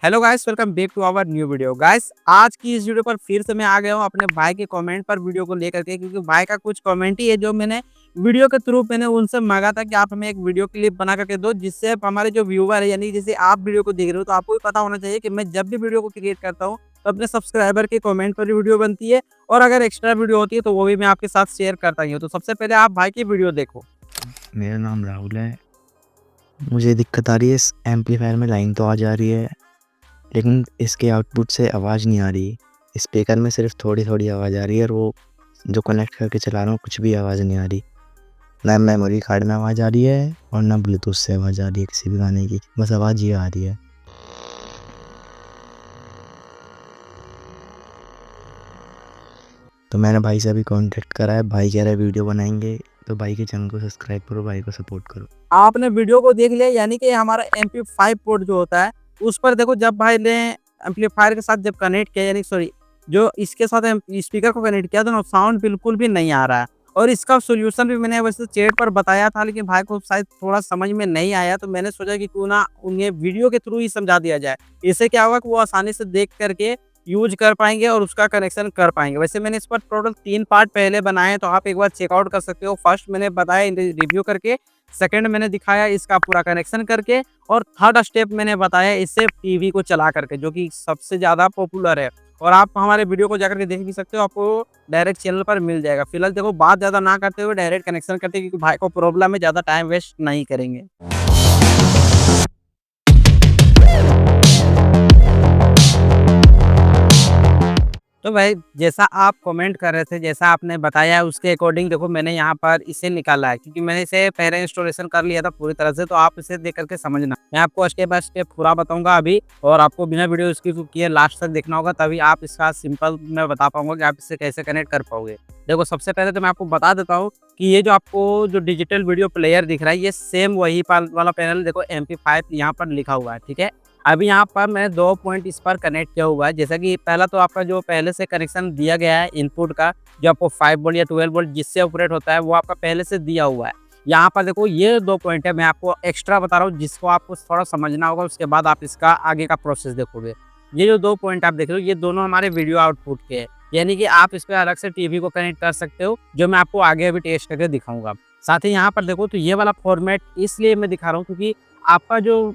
Hello guys, welcome back to our new video. Guys, आज की इस वीडियो पर फिर से मैं आ गया हूँ अपने भाई के कमेंट पर वीडियो को लेकर के, क्योंकि भाई का कुछ कमेंट ही है जो मैंने वीडियो के थ्रू मैंने उनसे मांगा था कि आप हमें एक वीडियो क्लिप बना करके दो, जिससे हमारे जो व्यूअर है, यानी जैसे आप वीडियो को देख रहे हो तो आपको भी पता होना चाहिए कि मैं जब भी वीडियो को क्रिएट करता हूँ तो अपने सब्सक्राइबर के कमेंट पर भी वीडियो बनती है, और अगर एक्स्ट्रा वीडियो होती है तो वो भी मैं आपके साथ शेयर करता ही हूँ। तो सबसे पहले आप भाई की वीडियो देखो। मेरा नाम राहुल है। मुझे दिक्कत आ रही है, इस एम्पलीफायर में लाइन तो आ जा रही है, लेकिन इसके आउटपुट से आवाज़ नहीं आ रही। स्पीकर में सिर्फ थोड़ी-थोड़ी आवाज़ आ रही है और वो जो कनेक्ट करके चला रहा हूँ कुछ भी आवाज़ नहीं आ रही। ना मेमोरी कार्ड में आवाज़ आ रही है और ना ब्लूटूथ से आवाज़ आ रही है किसी भी गाने की, बस आवाज़ ये आ रही है। तो मैंने भाई से अभी कॉन्टैक्ट करा है, भाई कह रहा है वीडियो बनाएँगे, तो भाई के चैनल को सब्सक्राइब करो, भाई को सपोर्ट करो। आपने वीडियो को देख लिया, यानी कि हमारा MP5 पोर्ट जो होता है उस पर देखो, जब भाई ने एम्पलीफायर के साथ जब कनेक्ट किया, यानी सॉरी, जो इसके साथ स्पीकर को कनेक्ट किया तो ना साउंड बिल्कुल भी नहीं आ रहा है। और इसका सॉल्यूशन भी मैंने वैसे चैट पर बताया था, लेकिन भाई को शायद थोड़ा समझ में नहीं आया, तो मैंने सोचा कि क्यों ना उन्हें वीडियो के थ्रू ही समझा दिया जाए। इससे क्या होगा कि वो आसानी से देख करके यूज कर पाएंगे और उसका कनेक्शन कर पाएंगे। वैसे मैंने इस पर टोटल 3 पार्ट पहले बनाए हैं, तो आप एक बार चेकआउट कर सकते हो। फर्स्ट मैंने बताया रिव्यू करके, सेकंड मैंने दिखाया इसका पूरा कनेक्शन करके, और थर्ड स्टेप मैंने बताया इससे टीवी को चला करके, जो कि सबसे ज़्यादा पॉपुलर है। और आप हमारे वीडियो को जाकर के देख भी सकते हो, आपको डायरेक्ट चैनल पर मिल जाएगा। फिलहाल देखो, बात ज़्यादा ना करते हुए डायरेक्ट कनेक्शन करते हैं, क्योंकि भाई को प्रॉब्लम है, ज़्यादा टाइम वेस्ट नहीं करेंगे। तो भाई, जैसा आप कमेंट कर रहे थे, जैसा आपने बताया उसके अकॉर्डिंग देखो मैंने यहाँ पर इसे निकाला है, क्योंकि मैंने इसे पहले इंस्टॉलेशन कर लिया था पूरी तरह से। तो आप इसे देख करके समझना, मैं आपको स्टेप बाय स्टेप पूरा बताऊंगा अभी, और आपको बिना वीडियो स्किप किए लास्ट तक देखना होगा, तभी आप इसका सिंपल मैं बता पाऊंगा कि आप इसे कैसे कनेक्ट कर पाओगे। देखो, सबसे पहले तो मैं आपको बता देता हूँ कि ये जो आपको जो डिजिटल वीडियो प्लेयर दिख रहा है, ये सेम वही वाला पैनल देखो, MP5 यहाँ पर लिखा हुआ है, ठीक है। अभी यहाँ पर मैंने 2 पॉइंट इस पर कनेक्ट किया हुआ है। जैसा कि पहला तो आपका जो पहले से कनेक्शन दिया गया है इनपुट का, जो आपको 5 वोल्ट या 12 वोल्ट जिससे ऑपरेट होता है, वो आपका पहले से दिया हुआ है। यहाँ पर देखो, ये 2 पॉइंट है, मैं आपको एक्स्ट्रा बता रहा हूँ जिसको आपको थोड़ा समझना होगा, उसके बाद आप इसका आगे का प्रोसेस देखोगे। ये जो 2 पॉइंट आप देख रहे हो, ये दोनों हमारे वीडियो आउटपुट के हैं, यानी कि आप इस पर अलग से टीवी को कनेक्ट कर सकते हो, जो मैं आपको आगे अभी टेस्ट करके दिखाऊंगा। साथ ही यहाँ पर देखो, तो ये वाला फॉर्मेट इसलिए मैं दिखा रहा हूँ क्योंकि आपका जो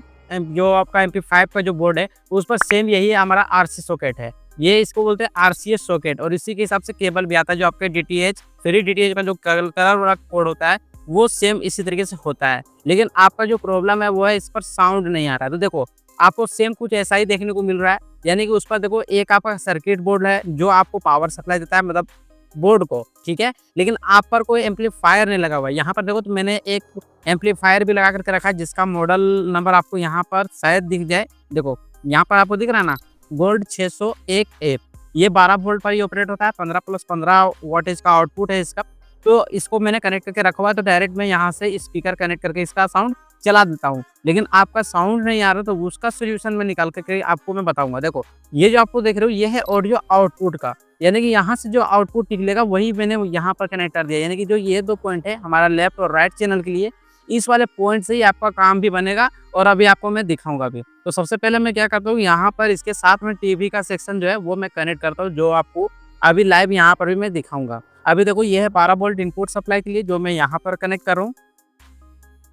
आपका MP5 का जो बोर्ड है, उस पर सेम यही हमारा RC सॉकेट है। ये इसको बोलते हैं RCS सॉकेट, और इसी के हिसाब से केबल भी आता है। जो आपके DTH, फ्री DTH का जो कलर वाला कोड होता है, वो सेम इसी तरीके से होता है। लेकिन आपका जो प्रॉब्लम है वो है इस पर साउंड नहीं आ रहा है। तो देखो, आपको सेम कुछ ऐसा ही देखने को मिल रहा है, यानी कि उस पर देखो एक आपका सर्किट बोर्ड है जो आपको पावर सप्लाई देता है, मतलब बोर्ड को, ठीक है। लेकिन आप पर कोई एम्पलीफायर नहीं लगा हुआ है। यहाँ पर देखो, तो मैंने एक एम्पलीफायर भी लगा करके रखा है, जिसका मॉडल नंबर आपको यहाँ पर शायद दिख जाए। देखो, यहाँ पर आपको दिख रहा है ना, गोल्ड 601 एफ। ये 12 वोल्ट पर ही ऑपरेट होता है, 15 प्लस 15 वोल्टेज का आउटपुट है इसका। तो इसको मैंने कनेक्ट करके रखा हुआ है, तो डायरेक्ट मैं यहाँ से स्पीकर कनेक्ट करके इसका साउंड चला देता हूँ। लेकिन आपका साउंड नहीं आ रहा, तो उसका सोल्यूशन मैं निकाल करके आपको मैं बताऊंगा। देखो, ये जो आपको देख रहे हो, ये है ऑडियो आउटपुट का, यानी कि यहाँ से जो आउटपुट निकलेगा वही मैंने यहाँ पर कनेक्ट कर दिया। यानी कि जो ये 2 पॉइंट है हमारा लेफ्ट और राइट चैनल के लिए, इस वाले पॉइंट से ही आपका काम भी बनेगा, और अभी आपको मैं दिखाऊंगा भी। तो सबसे पहले मैं क्या करता हूँ, यहाँ पर इसके साथ में टीवी का सेक्शन जो है वो मैं कनेक्ट करता हूँ, जो आपको अभी लाइव यहाँ पर भी मैं दिखाऊंगा। अभी देखो, ये है 12 वोल्ट इनपुट सप्लाई के लिए, जो मैं यहाँ पर कनेक्ट कर रहा हूँ।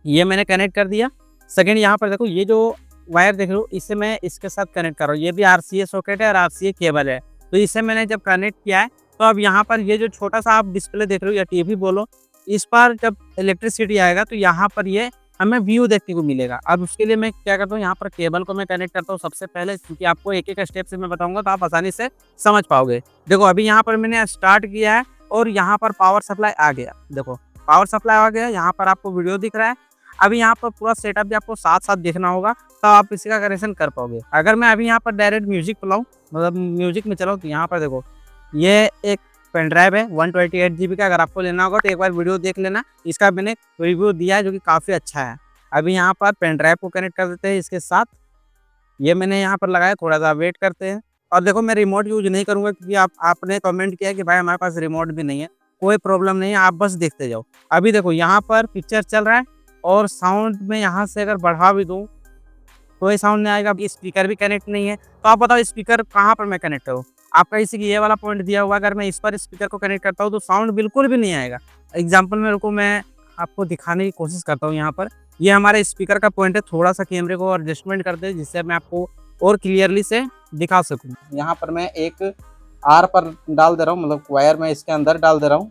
ये मैंने कनेक्ट कर दिया। सेकंड, यहाँ पर देखो, ये जो वायर देख रहे हो, इसे मैं इसके साथ कनेक्ट कर रहा हूँ। ये भी RCA सॉकेट है और RCA केबल है। तो इसे मैंने जब कनेक्ट किया है, तो अब यहाँ पर ये जो छोटा सा आप डिस्प्ले देख रहे हो या टीवी बोलो, इस पर जब इलेक्ट्रिसिटी आएगा तो यहाँ पर ये हमें व्यू देखने को मिलेगा। अब उसके लिए मैं क्या करता हूँ, यहाँ पर केबल को मैं कनेक्ट करता हूँ सबसे पहले, क्योंकि आपको एक एक स्टेप से मैं बताऊंगा तो आप आसानी से समझ पाओगे। देखो, अभी यहाँ पर मैंने स्टार्ट किया है, और यहाँ पर पावर सप्लाई आ गया। देखो, पावर सप्लाई आ गया, यहाँ पर आपको वीडियो दिख रहा है। अभी यहाँ पर पूरा सेटअप भी आपको साथ साथ देखना होगा, तब आप इसका कनेक्शन कर पाओगे। अगर मैं अभी यहाँ पर डायरेक्ट म्यूजिक चलाऊँ, मतलब म्यूजिक में चलाऊँ, तो यहाँ पर देखो, ये एक पेन ड्राइव है 128 GB का। अगर आपको लेना होगा तो एक बार वीडियो देख लेना, इसका मैंने रिव्यू दिया है जो कि काफ़ी अच्छा है। अभी यहाँ पर पेन ड्राइव को कनेक्ट कर देते हैं इसके साथ। ये मैंने यहाँ पर लगाया, थोड़ा सा वेट करते हैं। और देखो, मैं रिमोट यूज नहीं करूँगा, क्योंकि आपने कमेंट किया कि भाई हमारे पास रिमोट भी नहीं है। कोई प्रॉब्लम नहीं है, आप बस देखते जाओ। अभी देखो, यहाँ पर पिक्चर चल रहा है, और साउंड में यहाँ से अगर बढ़ा भी दूँ, कोई साउंड नहीं आएगा। स्पीकर भी कनेक्ट नहीं है, तो आप बताओ स्पीकर कहाँ पर मैं कनेक्ट करूँ? आपका इसी की ये वाला पॉइंट दिया हुआ है, अगर मैं इस पर स्पीकर को कनेक्ट करता हूँ तो साउंड बिल्कुल भी नहीं आएगा। एग्जाम्पल में रुको, मैं आपको दिखाने की कोशिश करता हूँ यहाँ पर। ये हमारे स्पीकर का पॉइंट है, थोड़ा-सा कैमरे को एडजस्टमेंट कर दें जिससे मैं आपको और क्लियरली से दिखा सकूँ। यहाँ पर मैं एक आर पर डाल दे रहा हूँ, मतलब वायर मैं इसके अंदर डाल दे रहा हूँ।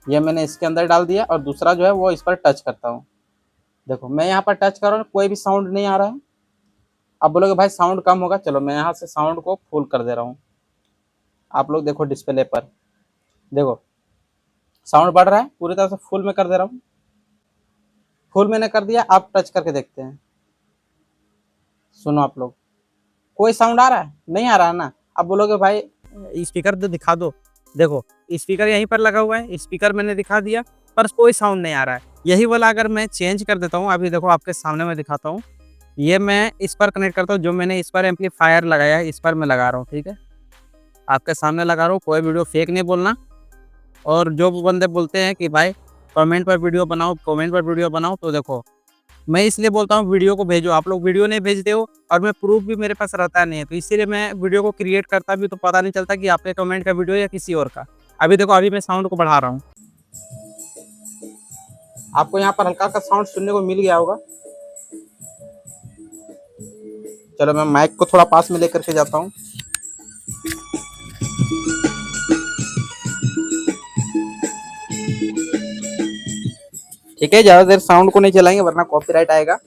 ये मैंने इसके अंदर डाल दिया और दूसरा जो है वो इस पर टच करता हूँ। देखो मैं यहाँ पर टच कर रहा हूँ, कोई भी साउंड नहीं आ रहा है। आप बोलोगे भाई साउंड कम होगा, चलो मैं यहाँ से साउंड को फुल कर दे रहा हूँ। आप लोग देखो डिस्प्ले पर, देखो साउंड बढ़ रहा है, पूरी तरह से फुल में कर दे रहा हूँ। फुल मैंने कर दिया, आप टच करके देखते हैं। सुनो आप लोग, कोई साउंड आ रहा है? नहीं आ रहा है ना। अब बोलोगे भाई स्पीकर तो दिखा दो। देखो स्पीकर यहीं पर लगा हुआ है, स्पीकर मैंने दिखा दिया पर कोई साउंड नहीं आ रहा है। यही वाला अगर मैं चेंज कर देता हूँ, अभी देखो आपके सामने मैं दिखाता हूँ। ये मैं इस पर कनेक्ट करता हूँ, जो मैंने इस पर एम्पलीफायर लगाया है इस पर मैं लगा रहा हूँ, ठीक है। आपके सामने लगा रहा हूँ, कोई वीडियो फेक नहीं बोलना। और जो बंदे बोलते हैं कि भाई कमेंट पर वीडियो बनाओ, कमेंट पर वीडियो बनाओ, तो देखो मैं इसलिए बोलता हूँ वीडियो को भेजो। आप लोग वीडियो नहीं भेजते हो और मैं प्रूफ भी मेरे पास रहता नहीं है, तो इसीलिए मैं वीडियो को क्रिएट करता भी तो पता नहीं चलता कि आपके कमेंट का वीडियो या किसी और का। अभी देखो अभी मैं साउंड को बढ़ा रहा हूँ, आपको यहाँ पर हल्का सा साउंड सुनने को मिल गया होगा। चलो मैं माइक को थोड़ा पास में लेकर के जाता हूँ। ठीक है, ज़्यादा देर साउंड को नहीं चलाएंगे वरना कॉपीराइट आएगा।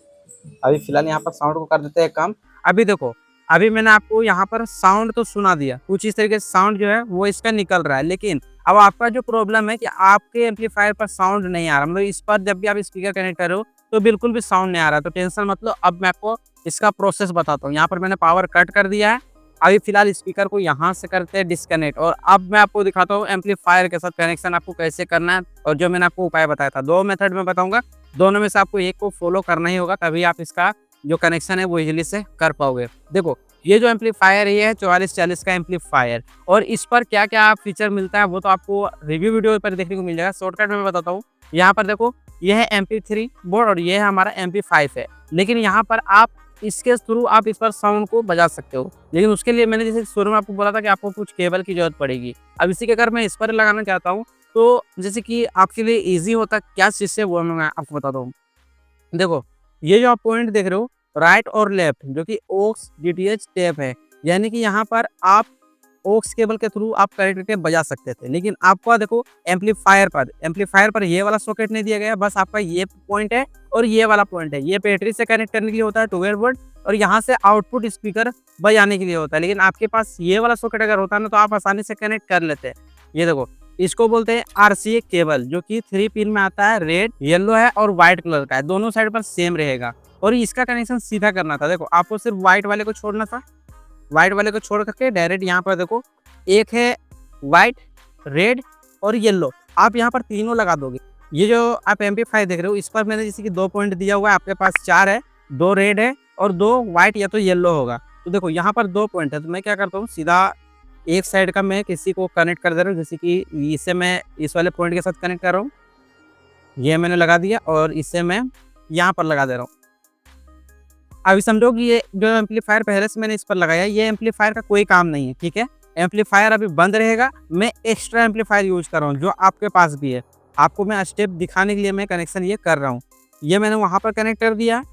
अभी फिलहाल यहाँ पर साउंड को कर देते हैं कम। अभी देखो, अभी मैंने आपको यहाँ पर साउंड तो सुना दिया, कुछ इस तरीके से साउंड जो है वो इसका निकल रहा है। लेकिन अब आपका जो प्रॉब्लम है कि आपके एम्पलीफायर पर साउंड नहीं आ रहा, मतलब इस पर जब भी आप स्पीकर कनेक्ट कर रहे हो तो बिल्कुल भी साउंड नहीं आ रहा, तो टेंशन मत लो। अब मैं आपको इसका प्रोसेस बताता हूँ। यहाँ पर मैंने पावर कट कर दिया है। अभी फिलहाल स्पीकर को यहाँ से करते हैं डिस्कनेक्ट, और अब मैं आपको दिखाता हूँ एम्पलीफायर के साथ कनेक्शन आपको कैसे करना है। और जो मैंने आपको उपाय बताया था, 2 मेथड में बताऊंगा, दोनों में से आपको एक को फॉलो करना ही होगा, तभी आप इसका जो कनेक्शन है वो इजीली से कर पाओगे। देखो ये जो एम्पलीफायर ये है 4440 का एम्पलीफायर, और इस पर क्या क्या फीचर मिलता है वो तो आपको रिव्यू वीडियो पर देखने को मिल जाएगा। शॉर्टकट में मैं बताता हूँ। यहाँ पर देखो ये है MP3 बोर्ड और ये है हमारा MP5 है, लेकिन यहाँ पर आप इसके थ्रू आप इस पर साउंड को बजा सकते हो। लेकिन उसके लिए मैंने जैसे शुरू में आपको बोला था कि आपको कुछ केबल की जरूरत पड़ेगी। अब इसी के अगर मैं इस पर लगाना चाहता हूँ तो जैसे कि आपके लिए ईजी होता क्या चीज़ से वो मैं आपको बताता हूँ। देखो ये जो आप पॉइंट देख रहे हो राइट और लेफ्ट, जो कि ऑक्स DTH टैप है, यानी कि यहाँ पर आप ऑक्स केबल के थ्रू आप कनेक्ट करके बजा सकते थे। लेकिन आपका देखो एम्पलीफायर पर ये वाला सॉकेट नहीं दिया गया, बस आपका ये पॉइंट है और ये वाला पॉइंट है। ये बैटरी से कनेक्ट करने के लिए होता है 12 वोल्ट, और यहाँ से आउटपुट स्पीकर बजाने के लिए होता है। लेकिन आपके पास ये वाला सॉकेट अगर होता ना तो आप आसानी से कनेक्ट कर लेते हैं। ये देखो इसको बोलते हैं RCA केबल, जो कि 3 पिन में आता है, रेड येलो है और व्हाइट कलर का है, दोनों साइड पर सेम रहेगा। और इसका कनेक्शन सीधा करना था। देखो आपको सिर्फ व्हाइट वाले को छोड़ना था, व्हाइट वाले को छोड़ करके डायरेक्ट यहाँ पर देखो एक है व्हाइट, रेड और येलो, आप यहाँ पर तीनों लगा दोगे। ये जो आप MP5 देख रहे हो इस पर मैंने जैसे कि 2 पॉइंट दिया हुआ है, आपके पास 4 है, 2 रेड है और 2 व्हाइट या तो येलो होगा। तो देखो यहाँ पर 2 पॉइंट है, तो मैं क्या करता हूँ सीधा एक साइड का मैं किसी को कनेक्ट कर दे रहा हूँ, जैसे कि इसे मैं इस वाले पॉइंट के साथ कनेक्ट कर रहा हूँ, ये मैंने लगा दिया, और इसे मैं यहाँ पर लगा दे रहा हूँ। अभी समझो कि ये जो एम्पलीफायर पहले से मैंने इस पर लगाया, ये एम्पलीफायर का कोई काम नहीं है, ठीक है। एम्पलीफायर अभी बंद रहेगा, मैं एक्स्ट्रा एम्पलीफायर यूज कर रहा हूँ जो आपके पास भी है। आपको मैं स्टेप दिखाने के लिए मैं कनेक्शन ये कर रहा हूँ। ये मैंने वहाँ पर कनेक्ट कर दिया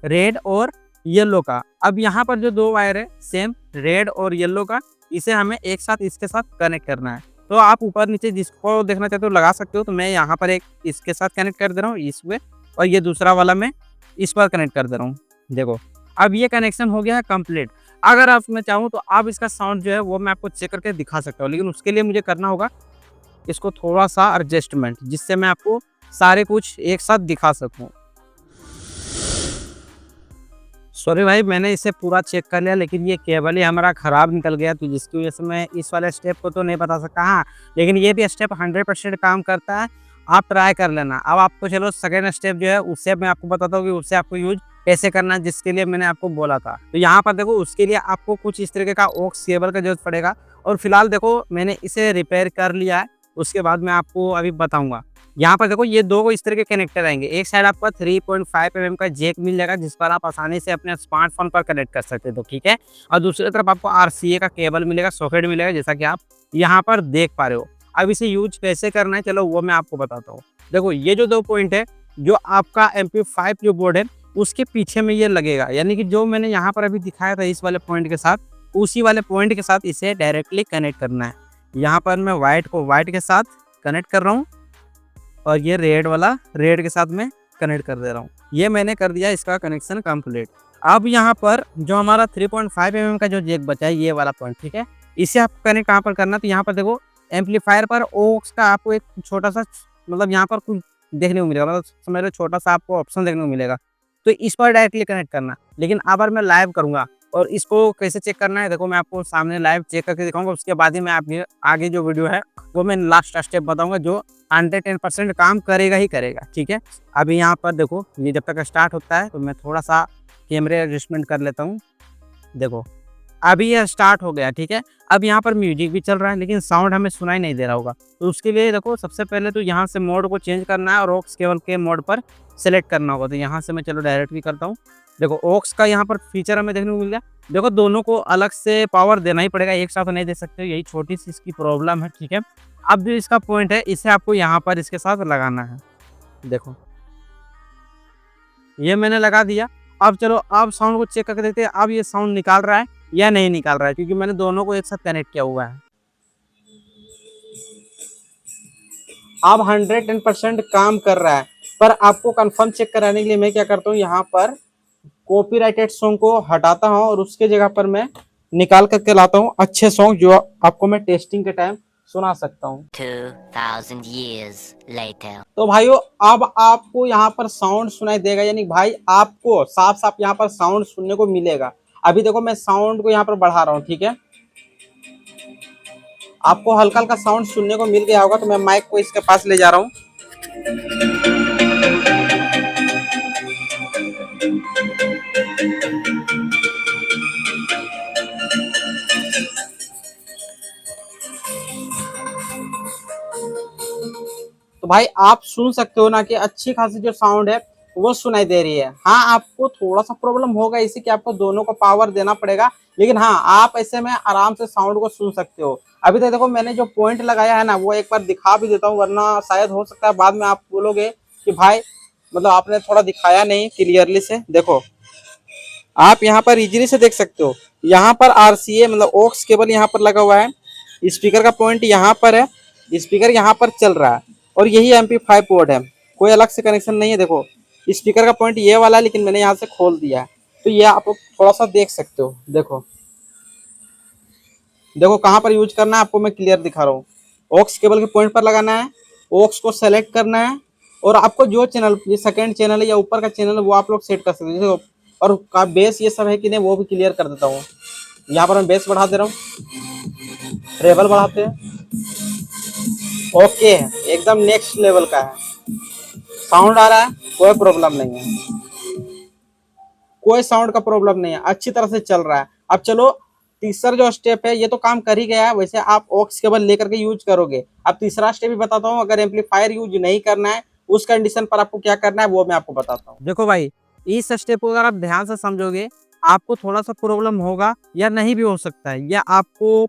रेड और येलो का। अब यहाँ पर जो 2 वायर है सेम रेड और येलो का, इसे हमें एक साथ इसके साथ कनेक्ट करना है। तो आप ऊपर नीचे जिसको देखना चाहते हो लगा सकते हो। तो मैं यहाँ पर एक इसके साथ कनेक्ट कर दे रहा हूँ इसमें, और ये दूसरा वाला मैं इस पर कनेक्ट कर दे रहा हूँ। देखो अब ये कनेक्शन हो गया है कंप्लीट। अगर आप मैं चाहूँ तो आप इसका साउंड जो है वो मैं आपको चेक करके दिखा सकता हूँ, लेकिन उसके लिए मुझे करना होगा इसको थोड़ा सा एडजस्टमेंट, जिससे मैं आपको सारे कुछ एक साथ दिखा सकूँ। सॉरी भाई, मैंने इसे पूरा चेक कर लिया, लेकिन ये केबल ही हमारा ख़राब निकल गया, तो जिसकी वजह से मैं इस वाले स्टेप को तो नहीं बता सकता। हाँ, लेकिन ये भी स्टेप 100% काम करता है, आप ट्राई कर लेना। अब आपको चलो सेकेंड स्टेप जो है उससे मैं आपको बताता हूँ कि उससे आपको यूज कैसे करना है, जिसके लिए मैंने आपको बोला था। तो यहाँ पर देखो उसके लिए आपको कुछ इस तरीके का ऑक्स केबल का जरूरत पड़ेगा, और फिलहाल देखो मैंने इसे रिपेयर कर लिया है, उसके बाद मैं आपको अभी बताऊँगा। यहाँ पर देखो ये 2 को इस तरह के कनेक्टर आएँगे। एक साइड आपका 3.5 mm का जैक मिल जाएगा जिस पर आप आसानी से अपने स्मार्टफ़ोन पर कनेक्ट कर सकते हो, ठीक है? और दूसरी तरफ आपको आरसीए का केबल मिलेगा, सॉकेट मिलेगा जैसा कि आप यहाँ पर देख पा रहे हो। अब इसे यूज़ कैसे करना है चलो वो मैं आपको बताता हूँ। देखो ये जो 2 पॉइंट है, जो आपका एमपी5 जो बोर्ड है उसके पीछे में ये लगेगा। यानी कि जो मैंने यहाँ पर अभी दिखाया था इस वाले पॉइंट के साथ, उसी वाले पॉइंट के साथ इसे डायरेक्टली कनेक्ट करना है। यहाँ पर मैं व्हाइट को व्हाइट के साथ कनेक्ट कर रहा हूँ और ये रेड वाला रेड के साथ मैं कनेक्ट कर दे रहा हूँ। ये मैंने कर दिया इसका कनेक्शन कंप्लीट। अब यहाँ पर जो हमारा 3.5 mm का जो जैक बचा है ये वाला पॉइंट, ठीक है? इसे आपको कनेक्ट कहाँ पर करना है तो यहाँ पर देखो एम्पलीफायर पर ऑक्स का आपको एक छोटा-सा मतलब यहाँ पर कुछ देखने को मिलेगा, मतलब समझ लो छोटा-सा आपको ऑप्शन देखने को मिलेगा। तो इस पर डायरेक्टली कनेक्ट करना। लेकिन अगर मैं लाइव करूँगा और इसको कैसे चेक करना है देखो मैं आपको सामने लाइव चेक करके दिखाऊँगा, उसके बाद ही मैं आपके आगे जो वीडियो है वो मैं लास्ट स्टेप बताऊँगा जो 110% काम करेगा ही करेगा, ठीक है? अभी यहाँ पर देखो ये जब तक स्टार्ट होता है तो मैं थोड़ा-सा कैमरे एडजस्टमेंट कर लेता हूँ। देखो, अभी ये स्टार्ट हो गया, ठीक है? अब यहाँ पर म्यूजिक भी चल रहा है लेकिन साउंड हमें सुनाई नहीं दे रहा होगा। तो उसके लिए देखो सबसे पहले तो यहाँ से मोड को चेंज करना है और ऑक्स केबल के मोड पर सेलेक्ट करना होगा। तो यहाँ से मैं चलो डायरेक्ट भी करता हूँ। देखो ऑक्स का यहाँ पर फीचर हमें देखने को मिल गया। देखो दोनों को अलग से पावर देना ही पड़ेगा, एक साथ नहीं दे सकते हो, यही छोटी-सी इसकी प्रॉब्लम है, ठीक है? अब जो इसका पॉइंट है इसे आपको यहाँ पर इसके साथ लगाना है। देखो, ये मैंने लगा दिया। अब चलो अब साउंड को चेक करके देखते हैं अब ये साउंड निकाल रहा है या नहीं निकाल रहा है, क्योंकि मैंने दोनों को एक साथ कनेक्ट किया हुआ है। अब 110% काम कर रहा है, पर आपको कंफर्म चेक कराने के लिए मैं क्या करता हूँ यहाँ पर कॉपीराइटेड सॉन्ग को हटाता हूँ और उसके जगह पर मैं निकाल करके लाता हूँ अच्छे सॉन्ग जो आपको मैं टेस्टिंग के टाइम सुना सकता हूँ। 2000 years later. तो भाइयों अब आपको यहाँ पर साउंड सुनाई देगा, यानी भाई आपको साफ साफ यहाँ पर साउंड सुनने को मिलेगा। अभी देखो मैं साउंड को यहाँ पर बढ़ा रहा हूँ, ठीक है? आपको हल्का हल्का साउंड सुनने को मिल गया होगा तो मैं माइक को इसके पास ले जा रहा हूँ। तो भाई आप सुन सकते हो ना कि अच्छी खासी जो साउंड है वो सुनाई दे रही है। हाँ आपको थोड़ा सा प्रॉब्लम होगा इसी कि आपको दोनों को पावर देना पड़ेगा, लेकिन हाँ आप ऐसे में आराम से साउंड को सुन सकते हो। अभी तक देखो मैंने जो पॉइंट लगाया है ना वो एक बार दिखा भी देता हूँ, वरना शायद हो सकता है बाद में आप बोलोगे कि भाई मतलब आपने थोड़ा दिखाया नहीं क्लियरली से। देखो आप यहाँ पर इजीली से देख सकते हो, यहाँ पर आरसीए मतलब ऑक्स केबल यहाँ पर लगा हुआ है, स्पीकर का पॉइंट यहाँ पर है, स्पीकर यहाँ पर चल रहा है और यही MP5 पोर्ट है, कोई अलग से कनेक्शन नहीं है। देखो स्पीकर का पॉइंट ये वाला है लेकिन मैंने यहाँ से खोल दिया है, तो ये आप लोग थोड़ा सा देख सकते हो। देखो देखो कहाँ पर यूज करना है आपको मैं क्लियर दिखा रहा हूँ। ऑक्स केबल के पॉइंट पर लगाना है, ऑक्स को सेलेक्ट करना है और आपको जो चैनल ये सेकंड चैनल है या ऊपर का चैनल है वो आप लोग सेट कर सकते हो। और का बेस ये सब है कि नहीं वो भी क्लियर कर देता हूँ। यहाँ पर मैं बेस बढ़ा दे रहा हूँ, ट्रेबल बढ़ाते हैं, ओके एकदम नेक्स्ट लेवल का है, साउंड आ रहा है, कोई प्रॉब्लम नहीं है, कोई साउंड का प्रॉब्लम नहीं है, अच्छी तरह से चल रहा है। अब चलो तीसरा जो स्टेप है ये तो काम कर ही गया है, वैसे आप ऑक्स केबल लेकर के यूज करोगे। अब तीसरा स्टेप भी बताता हूँ, अगर एम्पलीफायर यूज नहीं करना है उस कंडीशन पर आपको क्या करना है वो मैं आपको बताता हूँ। देखो भाई इस स्टेप को अगर आप ध्यान से समझोगे आपको थोड़ा सा प्रॉब्लम होगा या नहीं भी हो सकता है, या आपको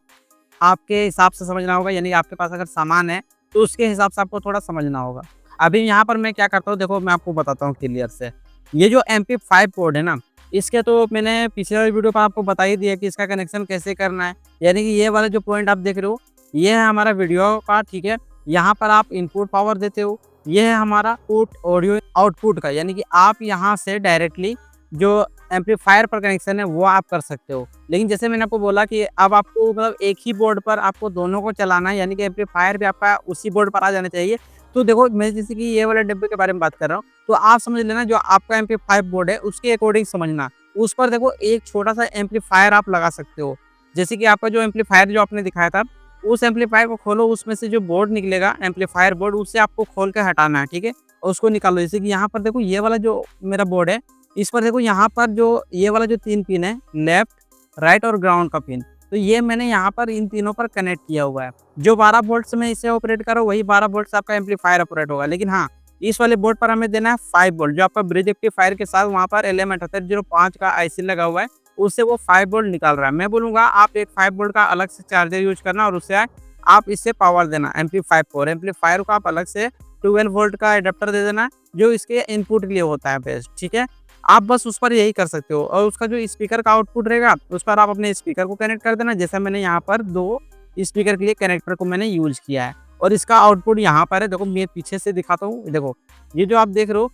आपके हिसाब से समझना होगा, यानी आपके पास अगर सामान है तो उसके हिसाब से आपको थोड़ा समझना होगा। अभी यहाँ पर मैं क्या करता हूँ देखो मैं आपको बताता हूँ क्लियर से। ये जो MP5 पोर्ट है ना इसके तो मैंने पिछले वाली वीडियो पर आपको बता ही दिया कि इसका कनेक्शन कैसे करना है। यानी कि ये वाला जो पॉइंट आप देख रहे हो ये है हमारा वीडियो का, ठीक है? यहाँ पर आप इनपुट पावर देते हो, ये है हमारा ऑडियो आउटपुट का, यानी कि आप यहाँ से डायरेक्टली जो एम्पलीफायर पर कनेक्शन है वो आप कर सकते हो। लेकिन जैसे मैंने आपको बोला कि अब आपको मतलब एक ही बोर्ड पर आपको दोनों को चलाना है, यानी कि एम्पलीफायर भी आपका उसी बोर्ड पर आ जाना चाहिए। तो देखो मैं जैसे कि ये वाले डिब्बे के बारे में बात कर रहा हूँ, तो आप समझ लेना जो आपका MP5 बोर्ड है उसके अकॉर्डिंग समझना। उस पर देखो एक छोटा सा एम्पलीफायर आप लगा सकते हो, जैसे कि आपका जो एम्पलीफायर जो आपने दिखाया था उस एम्पलीफायर को खोलो, उसमें से जो बोर्ड निकलेगा एम्पलीफायर बोर्ड उसे आपको खोल के हटाना है, ठीक है? और उसको निकालो। जैसे कि यहाँ पर देखो ये वाला जो मेरा बोर्ड है इस पर देखो यहाँ पर जो ये वाला जो 3 पिन है लेफ्ट राइट और ग्राउंड का पिन, तो तो ये मैंने यहाँ पर इन तीनों पर कनेक्ट किया हुआ है। जो 12 वोल्ट से मैं इसे ऑपरेट कर रहा हूँ वही 12 वोल्ट से आपका एम्पलीफायर ऑपरेट होगा। लेकिन हाँ, इस वाले बोर्ड पर हमें देना है 5 वोल्ट, जो आपका ब्रिज एम्पलीफायर के साथ वहाँ पर LM7805 का आईसी लगा हुआ है, उससे वो 5 वोल्ट निकाल रहा है। मैं बोलूँगा आप एक 5 वोल्ट का अलग से चार्जर यूज करना और उससे आप इससे पावर देना एम्पलीफायर को, और एम्पलीफायर को आप अलग से 12 वोल्ट का एडाप्टर दे देना जो इसके इनपुट के लिए होता है बेस्ट, ठीक है। आप बस उस पर यही कर सकते हो, और उसका जो स्पीकर का आउटपुट रहेगा उस पर आप अपने स्पीकर को कनेक्ट कर देना, जैसा मैंने यहाँ पर 2 स्पीकर के लिए कनेक्टर को मैंने यूज किया है। और इसका आउटपुट यहाँ पर है, देखो मैं पीछे से दिखाता हूँ। देखो ये जो आप देख रहे हो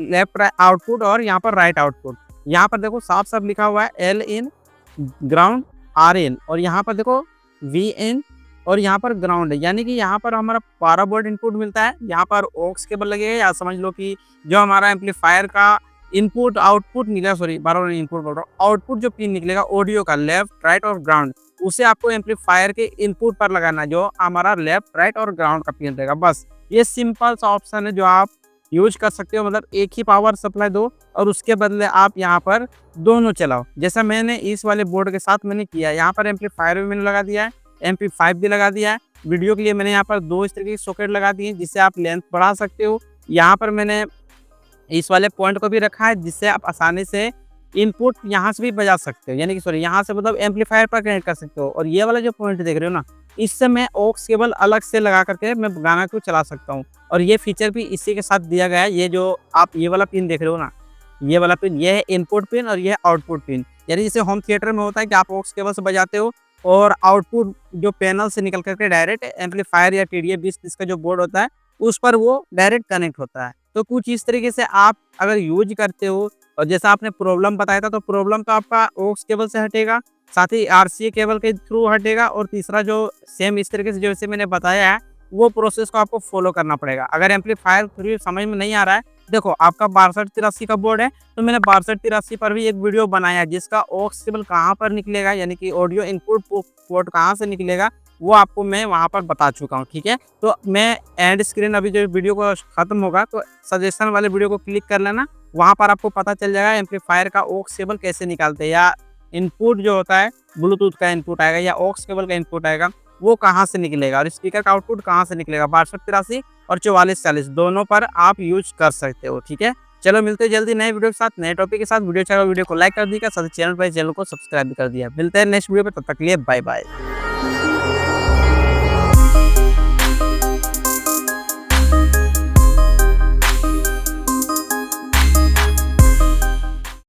लेफ्ट आउटपुट और यहाँ पर राइट आउटपुट, यहाँ पर देखो साफ साफ लिखा हुआ है L इन ग्राउंड R इन, और यहाँ पर देखो V इन और यहाँ पर ग्राउंड है, यानी कि यहाँ पर हमारा 12 वोल्ट इनपुट मिलता है। यहाँ पर ऑक्स केबल लगेगा, या समझ लो कि जो हमारा एम्पलीफायर का इनपुट आउटपुट निकला, सॉरी 12 इनपुट बोल रहा हूँ, आउटपुट जो पिन निकलेगा ऑडियो का लेफ्ट राइट और ग्राउंड, उसे आपको एम्पलीफायर के इनपुट पर लगाना है, जो हमारा लेफ्ट राइट और ग्राउंड का पिन रहेगा। बस ये सिंपल सा ऑप्शन है जो आप यूज कर सकते हो, मतलब एक ही पावर सप्लाई दो और उसके बदले आप यहाँ पर दोनों चलाओ, जैसा मैंने इस वाले बोर्ड के साथ मैंने किया। यहाँ पर एम्पलीफायर भी मैंने लगा दिया है, MP5 भी लगा दिया है। वीडियो के लिए मैंने यहाँ पर 2 इस तरीके की सॉकेट लगा दी है जिससे आप लेंथ बढ़ा सकते हो। यहाँ पर मैंने इस वाले पॉइंट को भी रखा है जिससे आप आसानी से इनपुट यहाँ से भी बजा सकते हो, यानी कि सॉरी यहाँ से मतलब एम्पलीफायर पर कनेक्ट कर सकते हो। और ये वाला जो पॉइंट देख रहे हो ना, इससे मैं ऑक्स केबल अलग से लगा करके मैं गाना को चला सकता हूँ, और ये फीचर भी इसी के साथ दिया गया है। ये जो आप ये वाला पिन देख रहे हो ना, ये वाला पिन, ये है इनपुट पिन और ये है आउटपुट पिन। यानी जैसे होम थिएटर में होता है कि आप ऑक्स केबल से बजाते हो और आउटपुट जो पैनल से निकल करके डायरेक्ट एम्पलीफायर या TDA-2030 का जो बोर्ड होता है उस पर वो डायरेक्ट कनेक्ट होता है। तो कुछ इस तरीके से आप अगर यूज करते हो, और जैसा आपने प्रॉब्लम बताया था, तो प्रॉब्लम तो आपका ऑक्स केबल से हटेगा, साथ ही RCA केबल के थ्रू हटेगा, और तीसरा जो सेम इस तरीके से जैसे मैंने बताया है वो प्रोसेस को आपको फॉलो करना पड़ेगा। अगर एम्पलीफायर थ्रू समझ में नहीं आ रहा है, देखो आपका 6283 का बोर्ड है, तो मैंने 6283 पर भी एक वीडियो बनाया है जिसका ऑक्स केबल कहाँ पर निकलेगा, यानी कि ऑडियो इनपुट पोर्ट कहाँ से निकलेगा, वो आपको मैं वहाँ पर बता चुका हूँ, ठीक है। तो मैं एंड स्क्रीन अभी जो वीडियो को खत्म होगा तो सजेशन वाले वीडियो को क्लिक कर लेना, वहाँ पर आपको पता चल जाएगा एम्पलीफायर का ऑक्स केबल कैसे निकालते हैं, या इनपुट जो होता है ब्लूटूथ का इनपुट आएगा या ऑक्स केबल का इनपुट आएगा वो कहाँ से निकलेगा, और स्पीकर का आउटपुट कहाँ से निकलेगा। 6283 और 4440 दोनों पर आप यूज कर सकते हो, ठीक है। चलो मिलते हैं जल्दी नए वीडियो के साथ, नए टॉपिक के साथ। वीडियो अच्छा लगा वीडियो को लाइक कर दिया, साथ ही चैनल को सब्सक्राइब भी कर दिया। मिलते हैं नेक्स्ट वीडियो पे, तब तक के लिए बाय बाय।